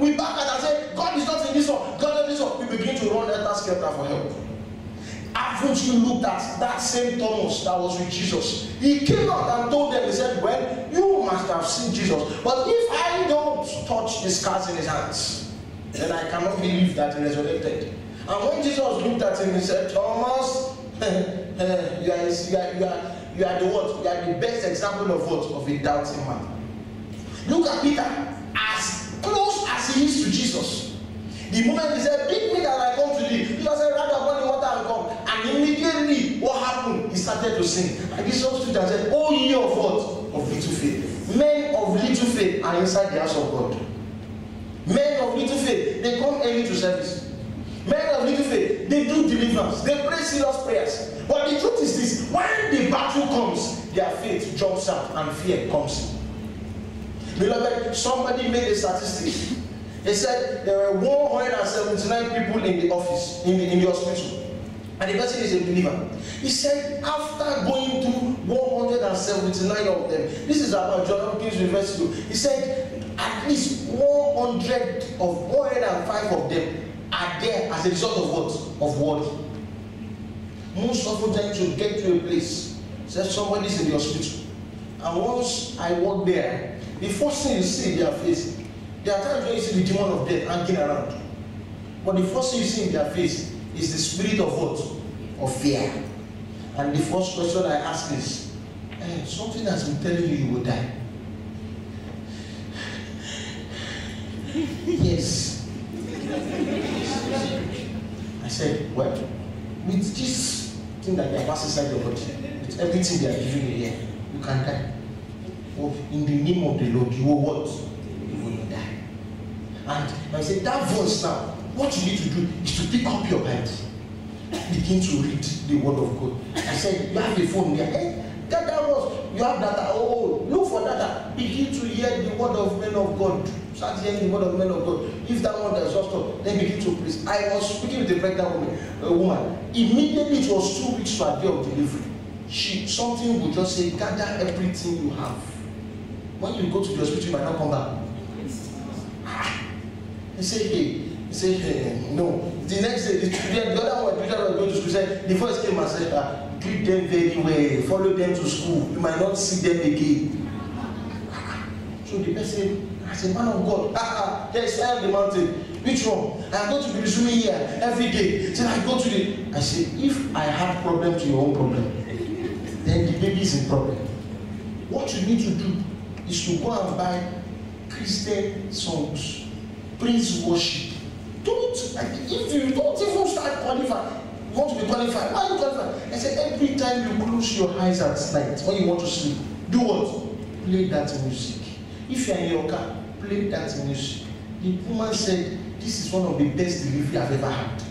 we back at and say, God is not in this one, God is in this one. We begin to run helter-skelter for help. Haven't you looked at that same Thomas that was with Jesus? He came out and told them, he said, well, you must have seen Jesus, but if I don't touch the scars in his hands, then I cannot believe that he resurrected. And when Jesus looked at him, he said, Thomas, you are the what? You are the best example of what? Of a doubting man. Look at Peter, as close as he is to Jesus. The moment he said, bid me that I come to thee, Jesus said, rather upon the water and come. And immediately, what happened? He started to sing. And Jesus stood and said, oh ye of what? Of little faith. Men of little faith are inside the house of God. Men of little faith, they come early to service. Men of little faith, they do deliverance. They pray serious prayers. But the truth is this, when the battle comes, their faith jumps out and fear comes. Beloved, somebody made a statistic. They said there were 179 people in the office, in the hospital. And the person is a believer. He said after going through 179 of them, this is about John Hopkins University, he said at least 105 of them are there as a result of what? Of worry. Most of the time to get to a place, said somebody's in the hospital. And once I walk there, the first thing you see in their face, there are times when you see the demon of death hanging around. But the first thing you see in their face is the spirit of what? Of fear. And the first question I ask is, something has been telling you will die. Yes. I said, well, with this thing that they are passing inside your body, with everything they are giving you here, you can die. Oh, in the name of the Lord, you will what? You will not die. And I said, that voice now, what you need to do is to pick up your Bible. Begin to read the word of God. I said, you have a phone there. Hey, that was, you have data. Oh, look for data. Begin to hear the word of men of God. Start hearing the word of men of God. If that one does not stop, then begin to praise. I was speaking with a pregnant woman. Immediately it was 2 weeks to her day of delivery. Something would just say, gather everything you have. When you go to the hospital, you might not come back. He said, hey, no. The next day, the other one, Peter was going to school, said, the voice came and said, greet them very well, follow them to school, you might not see them again. So the person, I said, man of God, there's fire on the mountain. Which one? I'm going to be resuming here every day. He said, I go to the. I said, if I have problem to your own problem, then the baby is in problem. What you need to do is to go and buy Christian songs, praise worship. If you don't even start qualifying, you want to be qualified. Why are you qualified? I said, every time you close your eyes at night when you want to sleep, do what? Play that music. If you're in your car, play that music. The woman said, this is one of the best delivery I've ever had.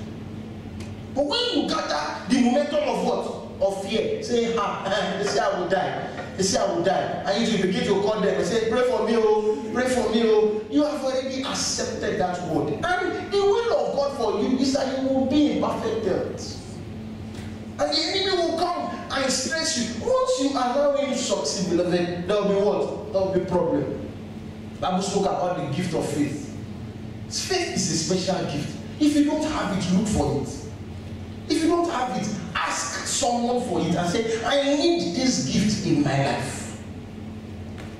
But when you gather the momentum of what? Of fear, say, they say I will die. They say I will die. And you begin to call them and say, pray for me, oh, pray for me, oh. You have already accepted that word. And the will of God for you is that you will be in perfect health. And the enemy will come and stress you. Once you allow him to succeed, beloved, there will be what? There will be problem. Bible spoke about the gift of faith. Faith is a special gift. If you don't have it, look for it. If you don't have it, ask someone for it and say, I need this gift in my life.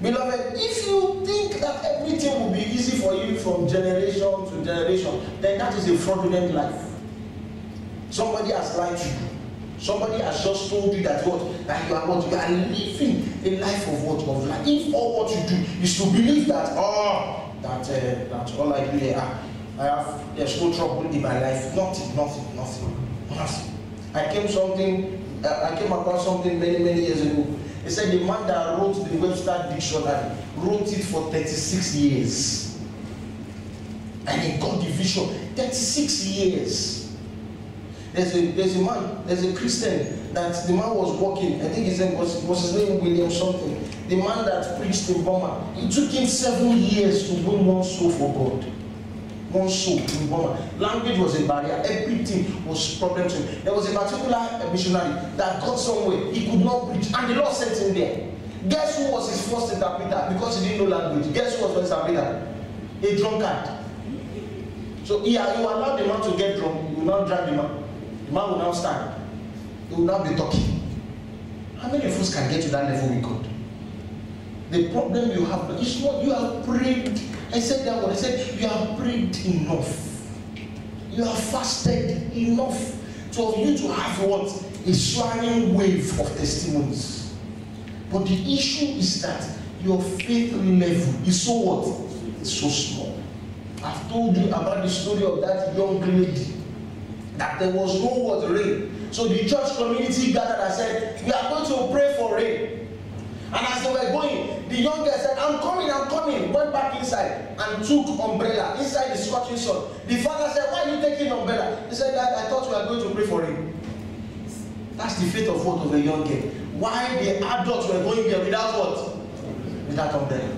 Beloved, if you think that everything will be easy for you from generation to generation, then that is a fraudulent life. Somebody has lied to you. Somebody has just told you that what? That you are what? You are living a life of what? Of life. If all what you do is to believe that, that all I do here, there's no trouble in my life. Nothing. I came across something many years ago. They said the man that wrote the Webster Dictionary wrote it for 36 years. And he got the vision. 36 years. There's a Christian that the man was working. I think his name was his name William something. The man that preached in Burma. It took him 7 years to win one soul for God. One soul in Burma. Language was a barrier. Everything was problem to him. There was a particular missionary that got somewhere. He could not preach. And the Lord sent him there. Guess who was his first interpreter? Because he didn't know language. Guess who was his interpreter? A drunkard. So you allow the man to get drunk, you will not drag the man. The man will now stand. He will now be talking. How many of us can get to that level with God? The problem you have is not you have prayed. I said that one. I said you have prayed enough. You have fasted enough for you to have what? A swirling wave of testimonies. But the issue is that your faith level is so what? It's so small. I've told you about the story of that young lady. That there was no word rain. So the church community gathered and said, we are going to pray for rain. And as they were going, the young girl said, I'm coming. Went back inside and took umbrella inside the scorching sun. The father said, why are you taking umbrella? He said, Dad, I thought we were going to pray for rain. That's the faith of what? Of a young girl. Why the adults were going there without what? Without umbrella.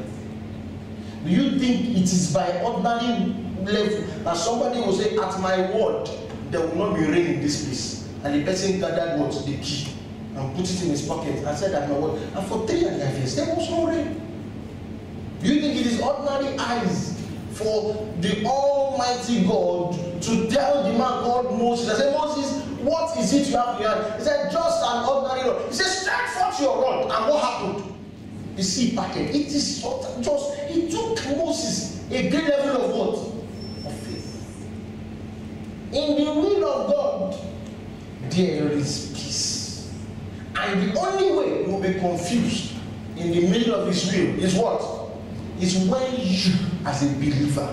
Do you think it is by ordinary level that somebody will say, at my word, there will not be rain in this place? And the person gathered what? The key. And put it in his pocket and said that my word. And for 3.5 years, there was no rain. Do you think it is ordinary eyes for the Almighty God to tell the man called Moses? I said, Moses, what is it you have in your hand? He said, just an ordinary rod. He said, stretch forth your rod. And what happened? The sea parted. It is just, it took Moses a great level of what? Of faith. In the will of God, there is peace. And the only way you will be confused in the middle of his will is what? Is when you as a believer,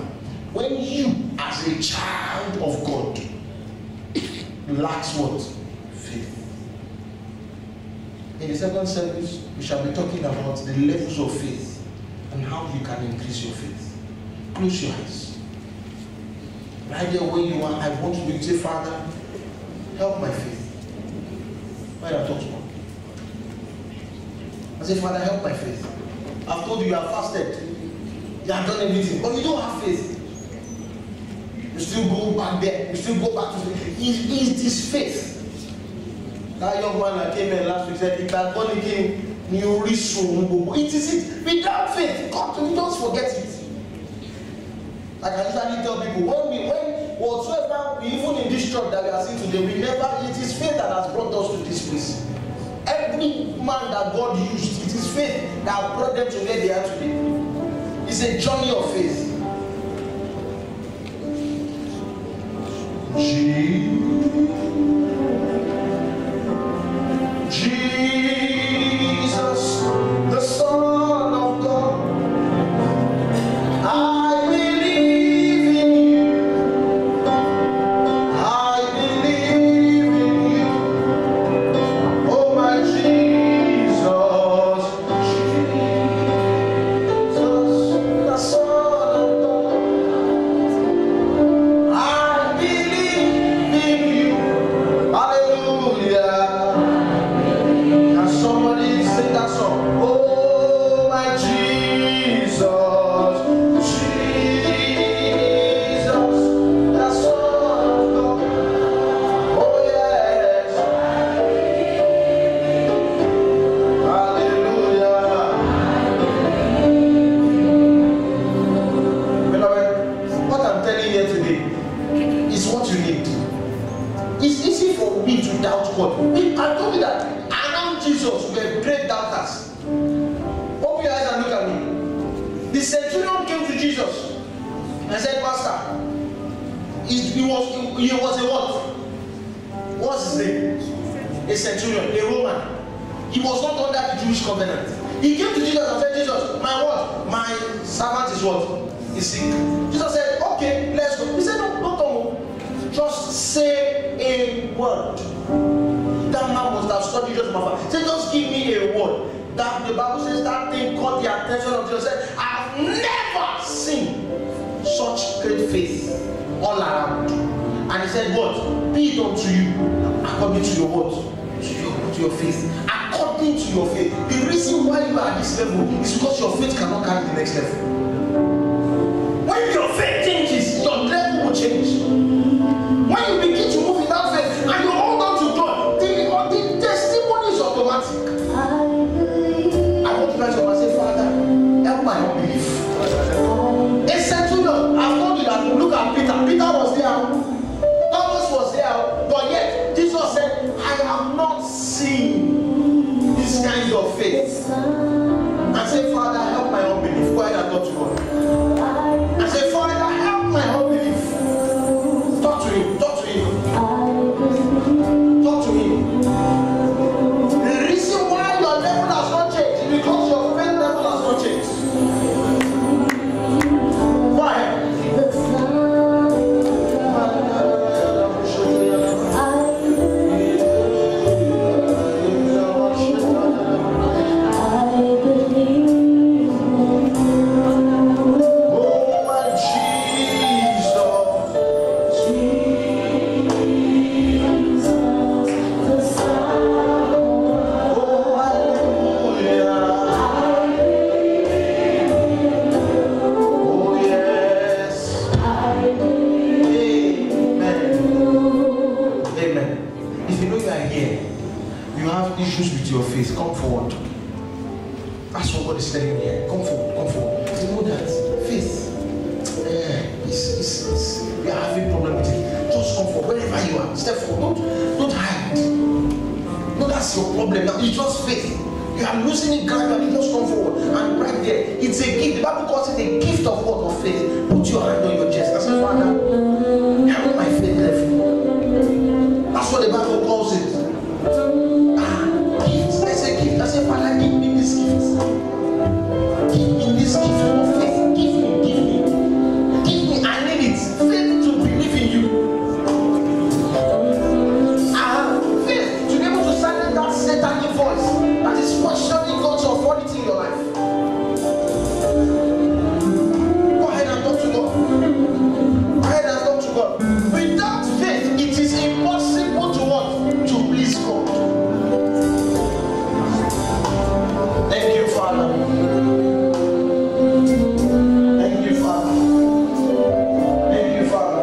when you as a child of God lacks what? Faith. In the second service, we shall be talking about the levels of faith and how you can increase your faith. Close your eyes. Right there where you are, I want you to say, Father, help my faith. Why don't I talk to you? I say, Father, help my faith. I've told you you have fasted. You have done everything. But you don't have faith. You still go back there. You still go back to faith. Is this faith? That young man that came in last week said, if I'm going to give new resource, it is it. Without faith, God, we don't forget it. Like I usually tell people, when whatsoever, even in this church that we are seeing today, it is faith that has brought us to this place. Every man that God used, it is faith that brought them to where they are today. It's a journey of faith. Jesus, the Son of God, I believe in you. I believe in you. Oh my Jesus, Jesus, the Son of God, I believe in you. Hallelujah. Can somebody sing that song? Oh my Jesus, Jesus, the Son of God. Oh yes. Hallelujah. Beloved, what I'm telling you today is what you need. It's easy for me to doubt God. I told you that around Jesus we were great doubters. Open your eyes and look at me. The centurion came to Jesus and said, Master, he was a what? What's his name? A centurion, a Roman. He was not under the Jewish covenant. He came to Jesus and said, Jesus, my what? My servant is what? Is sick. Jesus said, okay, let's go. He said, no, don't come. Just say a word. That man must have studied just my father. Say, just give me a word. That the Bible says that thing caught the attention of Jesus. Said, I've never seen such great faith all around. And he said, what? Be it unto you according to your word. To your faith. According to your faith. The reason why you are at this level is because your faith cannot carry the next level. When your faith changes, your level will change. When you begin to move without faith and you hold on to God, the testimony is automatic. I want you guys to say, Father, help my unbelief. A centurion, I've told you that. Look at Peter. Peter have issues with your faith, come forward. That's what God is telling me here. Come forward, come forward. You know that faith, we are having a problem with it. Just come forward, wherever you are. Step forward. Don't hide. No, that's your problem. Now, it's just faith. You are losing it gradually. Just come forward. And right there, it's a gift. The Bible calls it a gift of what? Of faith. Put your hand on your chest and say, Father, help my faith left. That's what the Bible calls it. Gift. That's a gift. I say, Father, give me this gift. Give me this gift of faith. Give me, give me. Give me. I need it. Faith to believe in you. Faith to be able to silence that satanic voice that is questioning God's authority in your life. Go ahead and talk to God. Go ahead and talk to God. Without faith, it is impossible to what? To please God. Thank you, Father. Thank you, Father. Thank you, Father.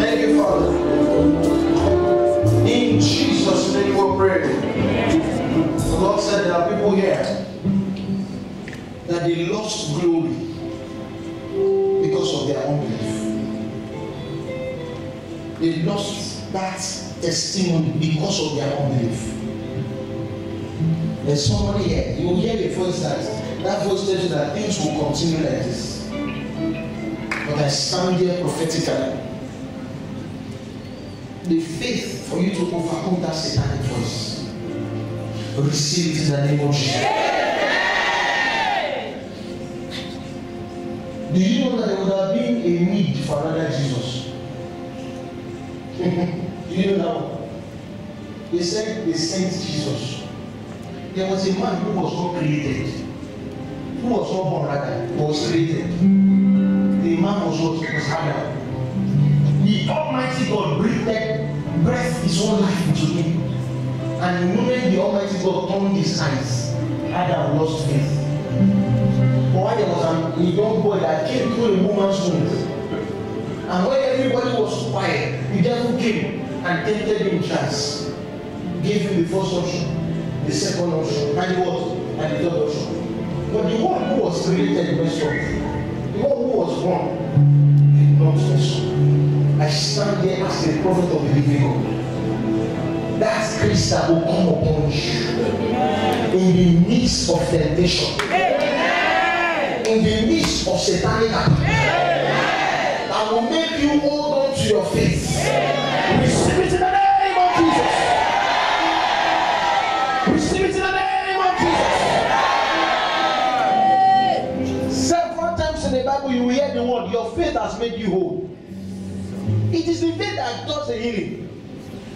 Thank you, Father. In Jesus' name we pray. The Lord said there are people here that they lost glory because of their unbelief. They lost that testimony because of their unbelief. There's somebody here, you will hear a voice that voice tells you that things will continue like this. But I stand here prophetically. The faith for you to overcome that satanic voice. Receive it in the name of Jesus. Do you know that there would have been a need for another Jesus? Do you know that one? They said they sent Jesus. There was a man who was not created. Who was not born rather, was created. The man was Adam. The Almighty God breathed his own life into him. And the moment the Almighty God turned his eyes, Adam lost faith. But why there was a young boy that came through a woman's womb. And when everybody was quiet, the devil came and tempted him twice. Gave him the first option, the second option, and the what? And the third option. But the one who was created messed up. The one who was born did not mess up. I stand here as the prophet of the living God. That grace that will come upon you in the midst of temptation, in the midst of satanic attack, that will make you hold on to your faith. Receive it in the name of Jesus. Receive it in the name of Jesus. Several times in the Bible you will hear the word, your faith has made you whole. It is the faith that does the healing.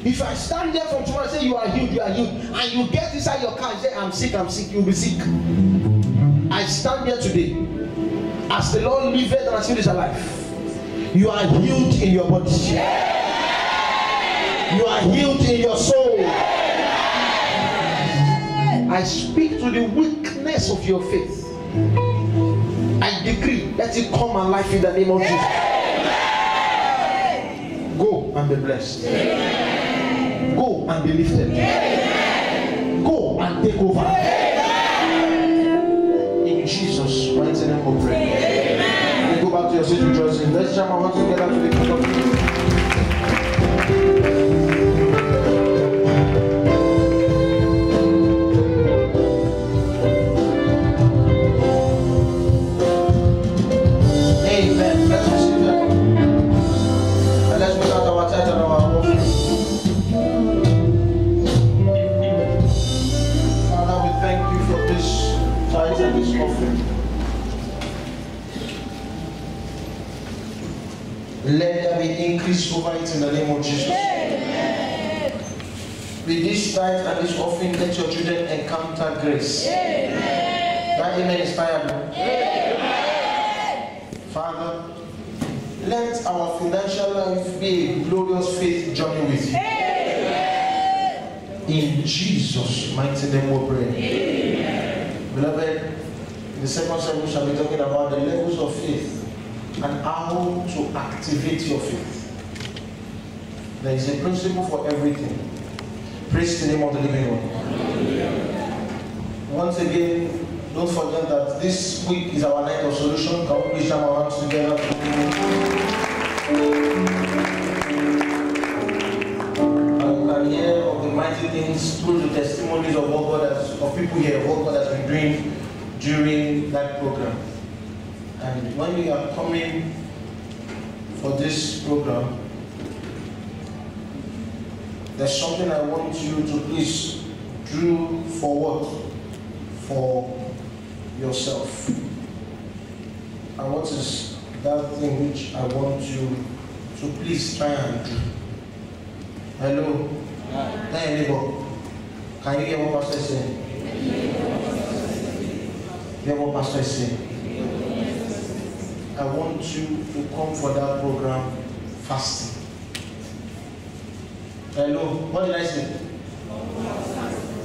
If I stand there from tomorrow and say you are healed, and you get inside your car and say I'm sick, you'll be sick. I stand there today. As the Lord liveth and as He is alive, you are healed in your body. You are healed in your soul. I speak to the weakness of your faith. I decree, let it come alive in the name of Jesus. Go and be blessed. Go and be lifted. Go and take over. In Jesus' mighty name we pray. Go back to your seat rejoicing. Let's jam our hands together to the King of Kings. Amen. Let's receive it. And let's put out our tithe and our offering. Father, we thank you for this tithe and this offering. Let there be increase over it in the name of Jesus. Amen. With this tithe and this offering, let your children encounter grace. Amen. That amen is fireable. Father, let our financial life be a glorious faith journey with you. Amen. In Jesus' mighty name we pray. Amen. Beloved, the second segment shall be talking about the levels of faith and how to activate your faith. There is a principle for everything. Praise the name of the living God. Once again, don't forget that this week is our night of solution. Can we please jam our hands together? And you can hear of the mighty things through the testimonies of what God has, of people here, what God has been doing during that program. And when we are coming for this program, there's something I want you to please do for what? For yourself. And what is that thing which I want you to please try and do? Hello? Hey neighbor, can you hear what Pastor is saying? Hear what Pastor is saying? I want you to come for that program fasting. Hello, what did I say?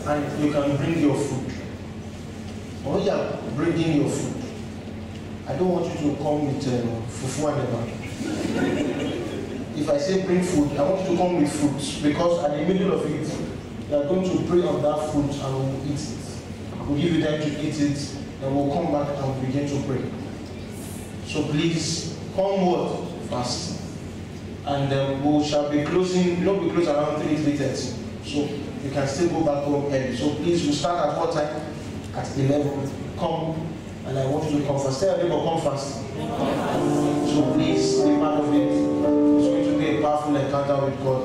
And you can bring your food. When you are bringing your food, I don't want you to come with fufu and eba. If I say bring food, I want you to come with fruit, because at the middle of it, you are going to pray on that fruit and we'll eat it. We'll give you time to eat it, and we'll come back and begin to pray. So please, come what? Fast. And we shall be closing, we close around 3:30. So you can still go back home early. So please, we start at what time? At 11. Come, and I want you to come fast. Tell your neighbor, come fast. So please, be part of it. It's going to be a powerful encounter with God.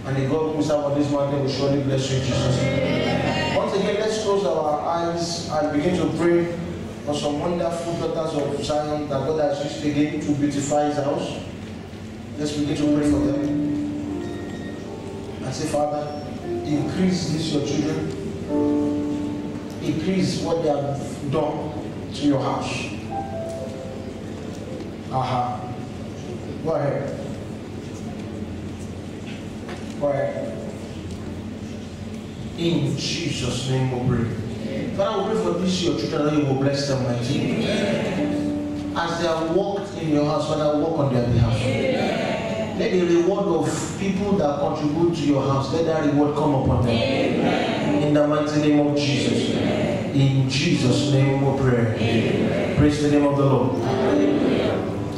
And the God who is on this mountain will surely bless you in Jesus' name. Once again, let's close our eyes and begin to pray for some wonderful daughters of Zion that God has used again to beautify His house. Let's begin to pray for them. And say, Father, increase these your children. Increase what they have done to your house. Go ahead. Go ahead. In Jesus' name we pray. Father, we pray for these your children that you will bless them mightily. As they have walked in your house, Father, walk on their behalf. Let the reward of people that contribute to your house, let that reward come upon them. In the mighty name of Jesus. In Jesus' name we pray. Praise the name of the Lord.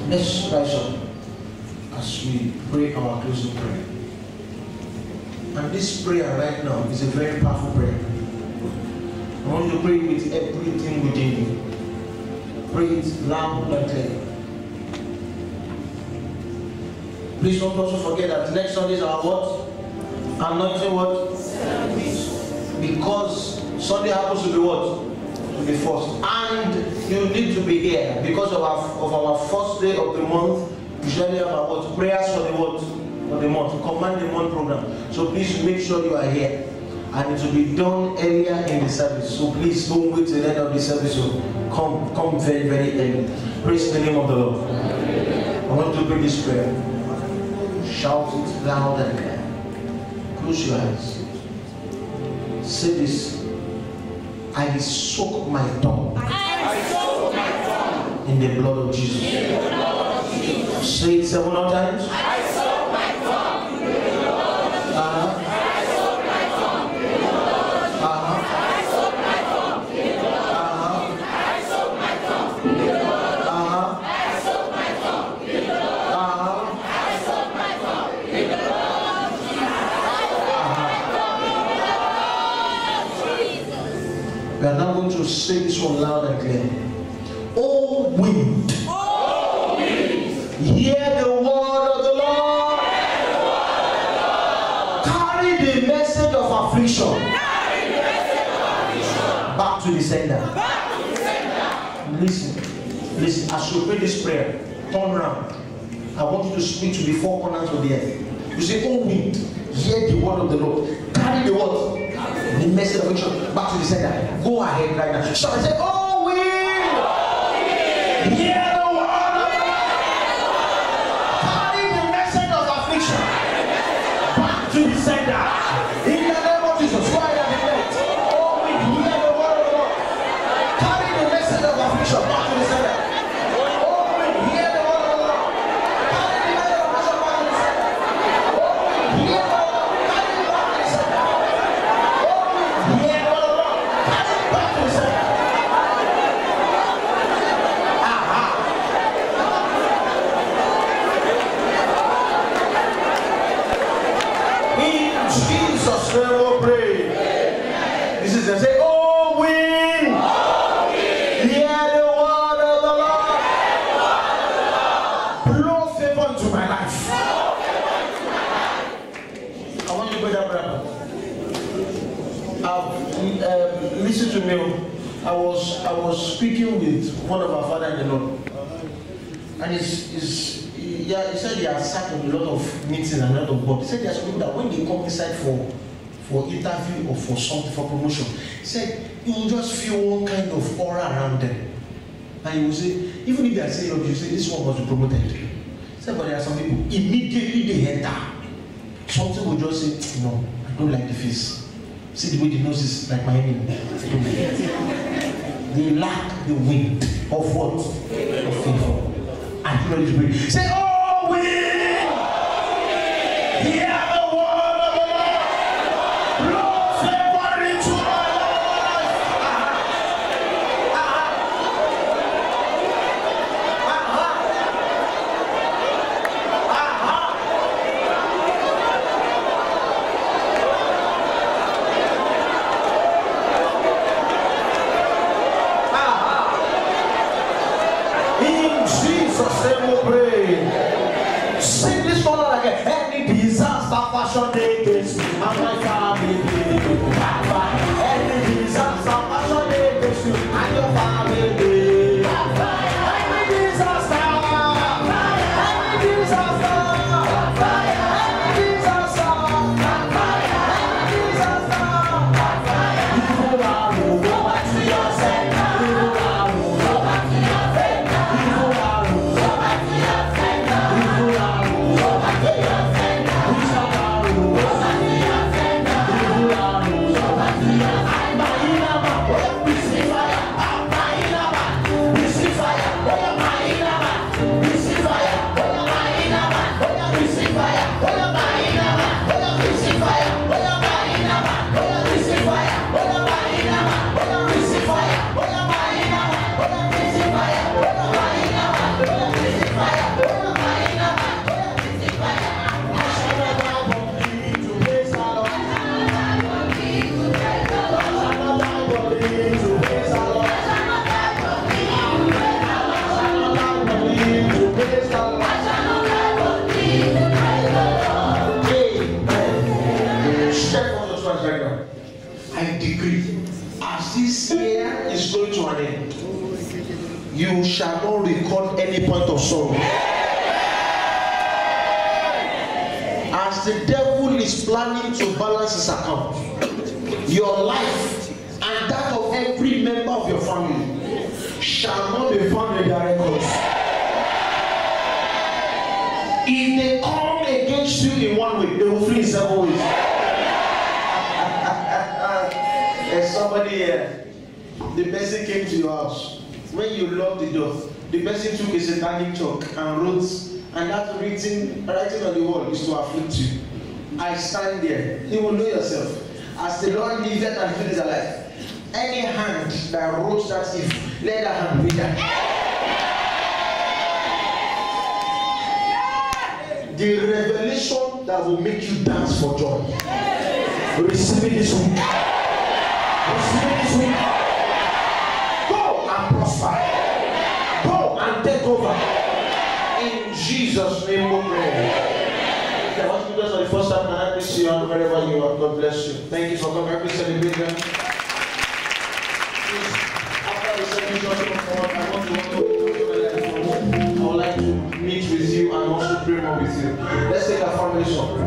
Let's rise up as we pray our closing prayer. And this prayer right now is a very powerful prayer. I want you to pray with everything within you. Pray it loud and clear. Please don't also forget that next Sunday is our what? Anointing what? Because Sunday happens to be what? To be first. And you need to be here because of our first day of the month. Usually have our what? Prayers for the what? For the month. Command the month program. So please make sure you are here. And it will be done earlier in the service. So please don't wait till the end of the service. So come very, very early. Praise the name of the Lord. I want to pray this prayer. Shout it loud and clear. Close your eyes. Say this. I soak my tongue. In the blood of Jesus. Say it 7 more times. I soak my tongue in the blood of Jesus. I soak my tongue in the blood of Jesus. I soak my tongue in the blood of Jesus. I soak my tongue in the blood of Jesus. I soak my tongue in the blood of Jesus. We are now going to say this one loud and clear. Oh wind, hear the word of the Lord. Carry the message of affliction back to the sender. Listen, as you pray this prayer, turn around. I want you to speak to the 4 corners of the earth. You say, oh wind, hear the word of the Lord. Carry the word. The message of affliction back to the sender. Go ahead right now. Shout and say, oh wind, hear the word of the Lord. Carry the message of affliction back to the sender. In the name of Jesus, why are they late? Oh wind, hear the word of the Lord. Carry the message of affliction back to the sender. Oh wind, hear the word of the Lord. Carry the message of affliction back to the sender. Oh wind, hear the word of the Lord. Carry it back to the sender. favor into my life. I want you to go that prayer. Listen to me. I was speaking with one of our father in the Lord, and he said he has sat in a lot of meetings and a lot of board. He said there are some people that when they come inside for interview or for something, for promotion, he said you will just feel one kind of aura around them, and you will say, even if they are saying, you say this one must be promoted. He said, but there are some people immediately they enter, something will just say, no, I don't like the face. See the way the nose is like my enemy. They lack the wind of what? Of favor. And you know this way. Say, oh wind! Hear the word of the Lord. Blow favor into my sing this one like any disaster fashion against me and my family. Any disaster fashion against you and your family. Any disaster, any disaster, any disaster, any disaster. Evil arrow, go back to your center. Evil arrow, go back to your center. Evil arrow, go back to your center. Evil arrow, go back to your center. Evil arrow, go back to your center. Evil arrow, go back to your center. We see fire, we see fire, we see fire, we see fire, we see fire, we see fire, I decree, as this year is going to an end, you shall not record any point of sorrow. As the devil is planning to balance his account, your life and that of every member of your family shall not be found in their records. If they come against you in one way, they will flee in 7 ways. There's somebody here. The person came to your house. When you locked the door, the person took a satanic chalk and wrote, and that writing on the wall is to afflict you. I stand there. You will know yourself. As the Lord liveth and he is alive, any hand that wrote that evil, let that hand be that. The revelation that will make you dance for joy. Receive it this week. Receive it this week. Go and prosper. Go and take over. In Jesus' name we pray. I want you guys for the first time, and I see you wherever you are. God bless you. Thank you for coming. Happy celebration. After the celebration, I would like to meet with you and also pray more with you. Let's take a foundation.